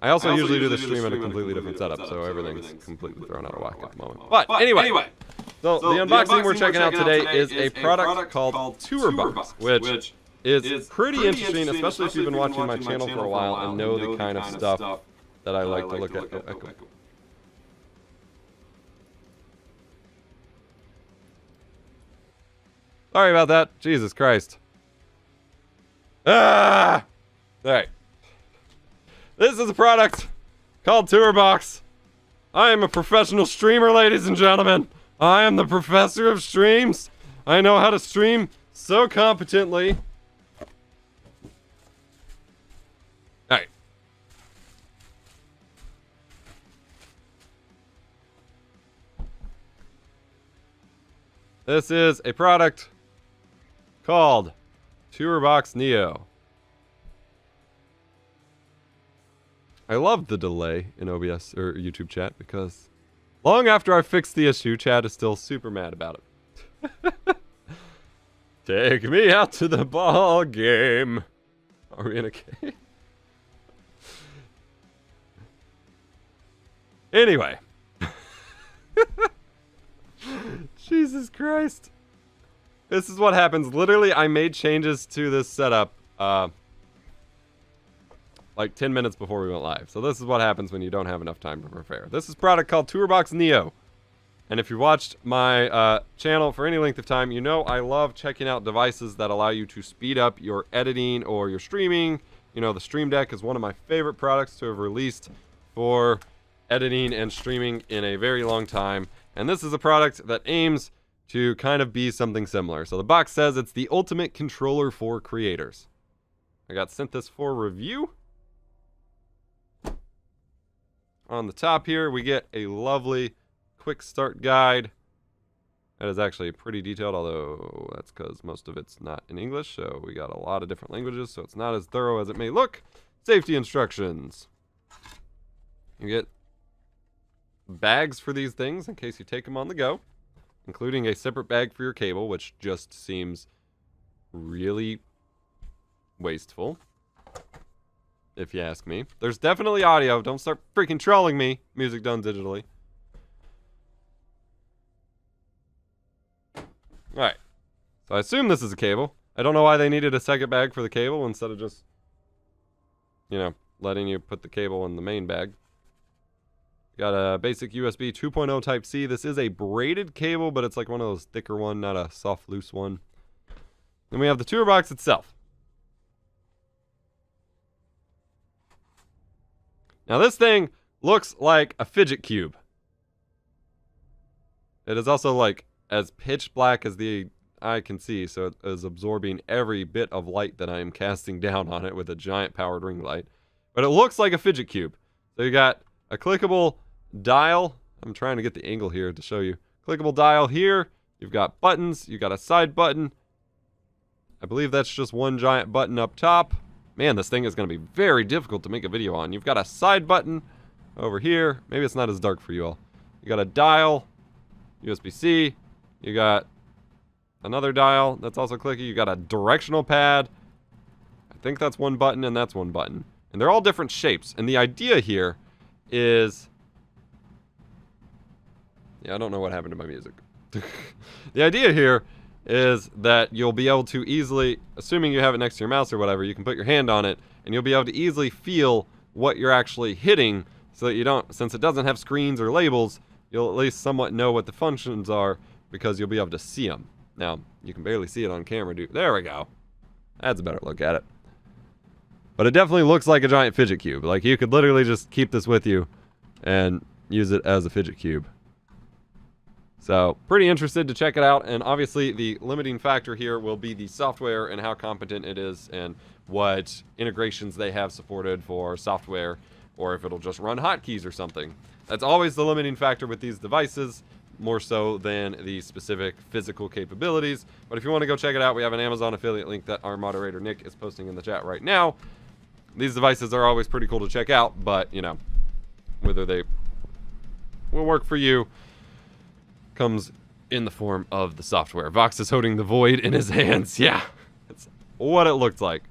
I also usually do the stream in a completely different setup, so everything's completely thrown out of whack at the moment. But anyway, so the unboxing we're checking out today is a product called Tourbox, which is pretty interesting, especially if you've been watching my channel for a while and know the kind of stuff that I like to look at. Oh, echo. Sorry about that. Jesus Christ. Ah! Alright. This is a product called Tourbox. I am a professional streamer, ladies and gentlemen. I am the professor of streams. I know how to stream so competently. Alright. This is a product called Tourbox Neo. I love the delay in OBS or YouTube chat because long after I fixed the issue, chat is still super mad about it. Take me out to the ball game. Are we in a cave? Anyway. Jesus Christ. This is what happens. Literally, I made changes to this setup like 10 minutes before we went live. So this is what happens when you don't have enough time to prepare. This is a product called Tourbox Neo. And if you watched my channel for any length of time, you know I love checking out devices that allow you to speed up your editing or your streaming. You know, the Stream Deck is one of my favorite products to have released for editing and streaming in a very long time. And this is a product that aims to kind of be something similar. So the box says it's the ultimate controller for creators. I got sent this for review. On the top here, we get a lovely quick start guide. That is actually pretty detailed, although that's because most of it's not in English. So we got a lot of different languages, so it's not as thorough as it may look. Safety instructions. You get bags for these things in case you take them on the go, including a separate bag for your cable, which just seems really wasteful, if you ask me. There's definitely audio. Don't start freaking trolling me. Music done digitally. Alright. So I assume this is a cable. I don't know why they needed a second bag for the cable instead of just, you know, letting you put the cable in the main bag. Got a basic USB 2.0 Type-C. This is a braided cable, but it's like one of those thicker one, not a soft, loose one. Then we have the Tourbox itself. Now this thing looks like a fidget cube. It is also like as pitch black as the eye can see, so it is absorbing every bit of light that I am casting down on it with a giant powered ring light. But it looks like a fidget cube. So you got a clickable dial. I'm trying to get the angle here to show you. Clickable dial here. You've got buttons. You've got a side button. I believe that's just one giant button up top. Man, this thing is going to be very difficult to make a video on. You've got a side button over here. Maybe it's not as dark for you all. You got a dial, USB-C. You got another dial that's also clicky. You got a directional pad. I think that's one button and that's one button. And they're all different shapes. And the idea here is... yeah, I don't know what happened to my music. The idea here is that you'll be able to easily, assuming you have it next to your mouse or whatever, you can put your hand on it and you'll be able to easily feel what you're actually hitting so that you don't, since it doesn't have screens or labels, you'll at least somewhat know what the functions are because you'll be able to see them. Now, you can barely see it on camera, dude. There we go. That's a better look at it. But it definitely looks like a giant fidget cube. Like, you could literally just keep this with you and use it as a fidget cube. So, pretty interested to check it out, and obviously the limiting factor here will be the software and how competent it is and what integrations they have supported for software, or if it'll just run hotkeys or something. That's always the limiting factor with these devices, more so than the specific physical capabilities. But if you want to go check it out, we have an Amazon affiliate link that our moderator Nick is posting in the chat right now. These devices are always pretty cool to check out, but, you know, whether they will work for you comes in the form of the software. Vox is holding the void in his hands. Yeah, that's what it looked like.